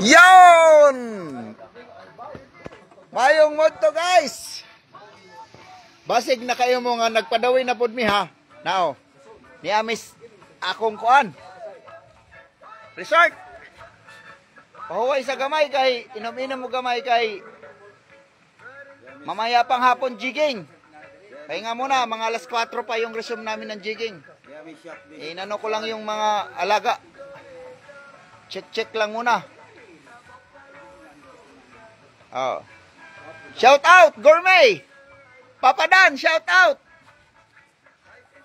Yon! Mayong mod to guys. Basig na kayo mo nga nagpadawin na pod mi ha. Now, ni amis akong kuan. Resort. Pahuway sa gamay kay inom-inom mo gamay kay mamaya pang hapon jigging. Pahinga muna, mga alas 4 pa yung resume namin ng jigging. Inano ko lang yung mga alaga. Check lang muna. Oh. Shout out, Gourmet! Papa Dan, shout out!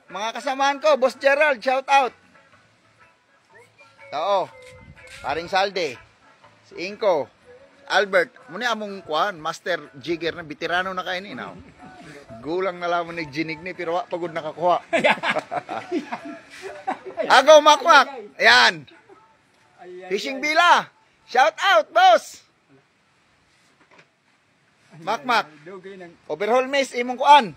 Mga kasamahan ko, Boss Gerald, shout out! Oo. Paring Salde, si Inko, Albert, muna among kuan, master jigger na, veterano na kayo ni, no? Gulang na lamang nagjinig ni, pero pagod nakakuha. Agaw Makmak, ayan. Fishing Bila, shout out, boss! Makmak, overhaul miss, imong kuan.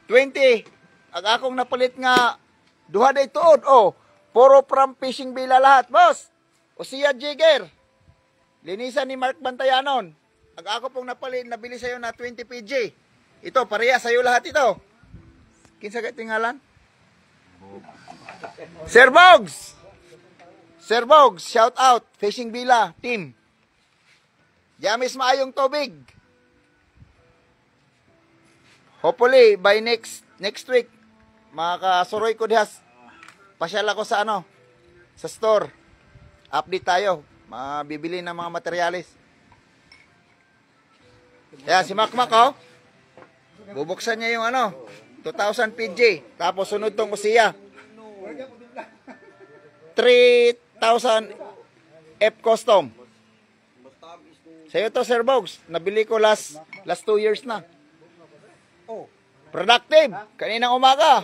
20, ag akong napalit nga, duha day tuod, oh. Puro from Fishing Bila lahat, boss. O siya jigger. Linisan ni Mark Bantayanon. Ag ako pong napalit, nabili sa'yo na 20 PG. Ito, pareha sa'yo lahat ito. Kinsa ka tingalan? Sir Bogs! Sir Bogs, shout out. Fishing Bila, team. Jamis maayong tubig. Hopefully, by next week, makakasuroy ko dihas. Pasyal ako sa sa store. Update tayo. Mabibili ng mga materyales. Yan, si Makmak, oh. Bubuksan niya yung 2,000 PG. Tapos sunod tong kusiya. 3,000 F custom. Sa'yo to, Sir Bogs. Nabili ko last 2 years na. Productive. Kaninang umaga.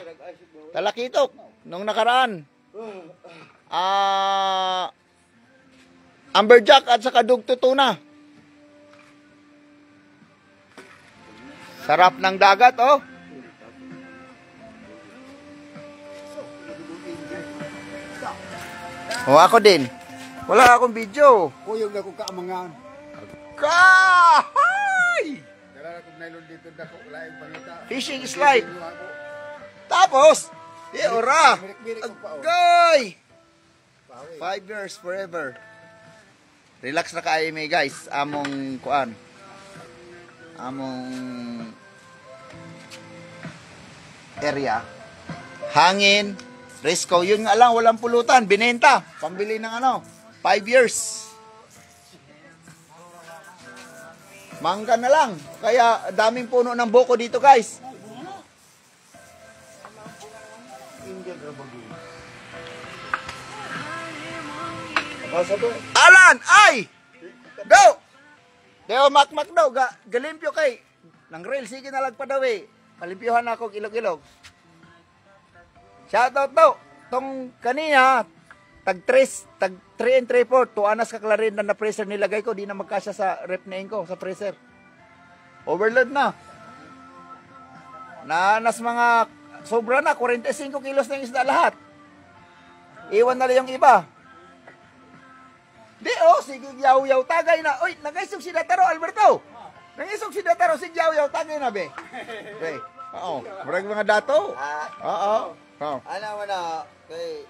Talakitok. Nung nakaraan. Amberjack at saka dugto tuna. Sarap ng dagat, oh. Oh, ako din. Wala akong video. Kuyog na ko kaamangan. Kahay! Fishing slide. Tapos, ora. Agay! 5 years forever. Relax na kayo may guys. Among kuan. Among area. Hangin. Risco. Yun nga lang, walang pulutan. Binenta. Pambili ng 5 years. Mangga na lang. Kaya daming puno ng buko dito guys. Alan! Ay! Go! Deo Makmak daw. Galimpyo kay. Nang rail. Sige na lang pa daw eh. Malimpyohan ako ilog-ilog. Shoutout daw. Tong kanina, tag 3 and 3/4, tuanas ka klarin na na-freezer nilagay ko, di na magkasya sa rep na ko, sa freezer. Overload na. Nanas mga, sobra na, 45 kilos na yung isda lahat. Iwan na lang yung iba. Di sige yaw-yaw, tagay na. Uy, nag-isog si Dataro, Alberto. Nag-isog si Dataro, si yaw-yaw, tagay na be. Okay. Oo, marag mga dato. Oo. Ano mo na, kay...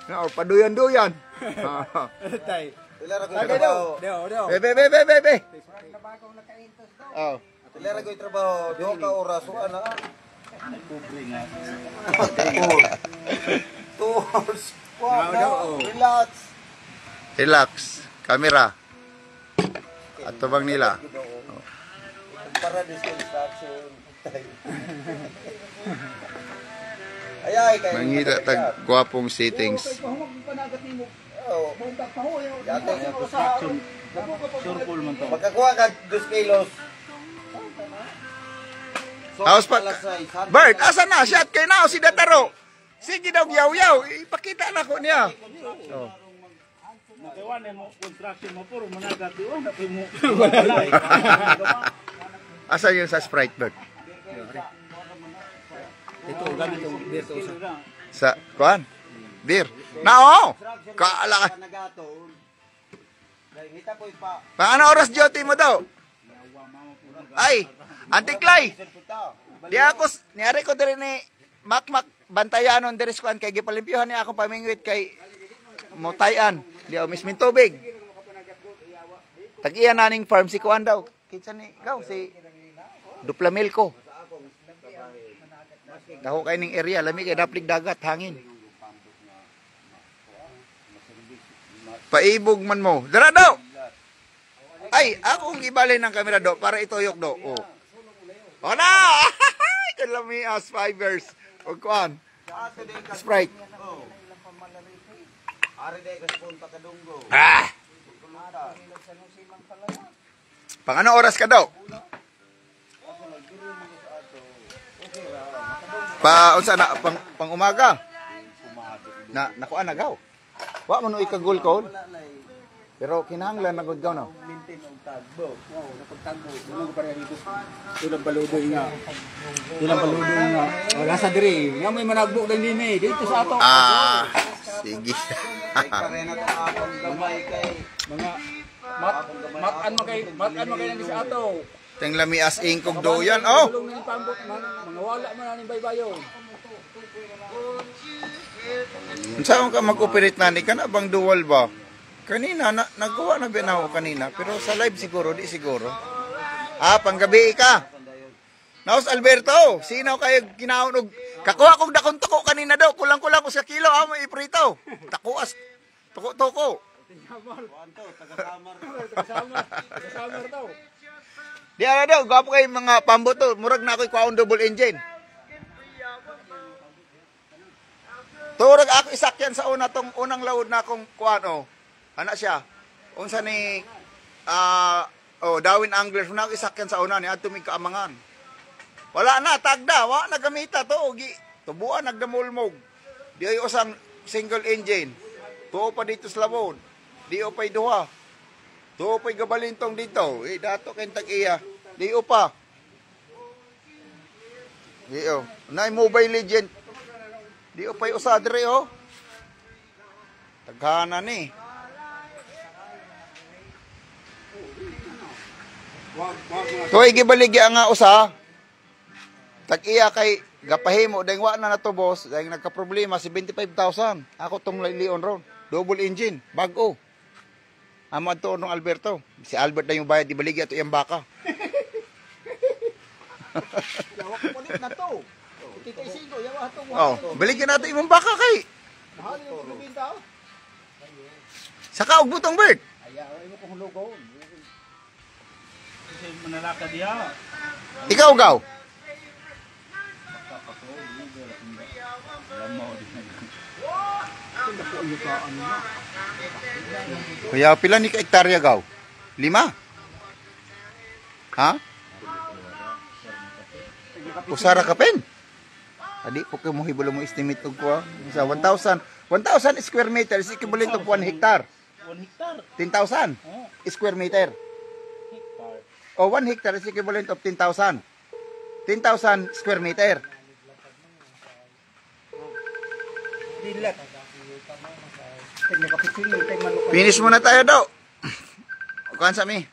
No, paduyan-duyan. Tay. Tilara ko Tagay trabaho. daw. Be. Oh. Tilara ko trabaho. 2 ka oras. So, ana. Kubre nga. 2 hours. Relax. Relax. Camera. At tubang nila. Para distraction. Ay, kay Mangita tag gwapong settings. Magkakuha ka 2 kilos. House pa. Bert, asa na? Shot kay na si Dataro. Sige daw yaw-yaw. Ipakita na ko niya. Oh. Nakawan mo construction mo puro managat diwa na mo. Asa yung sa Sprite, Bert? Ito gamit yung beer to Sa kuan? Beer. Nao. Kaala ka. Kita ko pa. Pang ano oras duty mo daw? Ay, Antiklay. Di ako, niyari ko diri ni Makmak bantayanon diri skuan kay gipalimpyuhan ni akong pamingwit kay Mutayan. Di ako mismin tubig. Tag-iya naning farm si kuan daw. Kinsa ni gaw si Duplamil ko. Daho kay ning area lami kay daplig dagat hangin. Paibog man mo. Dara daw. Ay, ako ang ibalay ng kamera do para ituyok do. Oh. Oh na! Kalamias fibers. O kuan. Sprite. Ari day ka punta ka dunggo. Ah! Pang ano oras ka daw? Pa unsa na pang umaga? Na nakuan na gaw. Wa man no ikagol ko. Pero kinahanglan na gud gaw no. Maintain ang tagbo. Wow, napagtagbo. Ano ko pareha dito? Tulang paludo nga. Tulang paludo nga. Wala sa diri. Nga may managbo kay din dito sa ato. Ah, sige. Ay karena to akon gamay kay Mga mat-an mo kay nang sa ato. Teng lamias ingkog do yan. Oh. Tulong ni pambot mga wala man ani baybayon. Unsa ka mag-operate na ni kana bang dual ba? Kanina nagawa na binaw kanina pero sa live siguro di siguro. Ah, panggabi ka. Naos Alberto, sino kayo kinaon og kakuha kog dakon tuko kanina daw, kulang-kulang ko sa kilo amo iprito. Takuas. Tuko-tuko. Taga-samar daw. Di ara daw, gapo kay mga pambot to, murag na ako'y kwaon double engine. Turag ako isakyan sa una tong unang load na akong kuano. Ana siya. Unsa ni Darwin Anglers na ako isakyan sa una ni adto mig kaamangan. Wala na tagda, wa nagamita to gi. Tubuan nagdamulmog. Di ay usang single engine. Tuo pa dito sa labod. Di o pay duha. Tuo pay gabalintong dito. Dato kay tag-iya. Di o pa. Di o. Nay Mobile Legend. Di o pay usa dire o. Taghana ni. Toy gibaligya nga usa. Tag-iya kay gapahimo dahil wa na natubos dahil nagka-problema si 25,000. Ako tong lion ron. Double engine, bago. Amo adto nung Alberto. Si Albert na yung bayad ibaligya to iyang baka. yawa ko ulit na to. Titisigo yawa to. Oh, baligyan nato imong baka kay. Mahal yung binta. Saka og butong bird. Ayaw mo kung lugo. Kasi manalaka diha. Ikaw gaw. Kuya pila ni ka hektarya gaw? 5? Ha? Usara ka pen? Adi po kayo mo hibalo mo estimate og ko sa 1,000. 1,000 square meter is equivalent of 1 hectare. 1 hektar. 10,000 square meter. Hektar. O 1 hectare is equivalent of 10,000. 10,000 square meter. Dilat. Tek nakapitsili, tek manok. Finish muna tayo daw. Kuhan sa mi.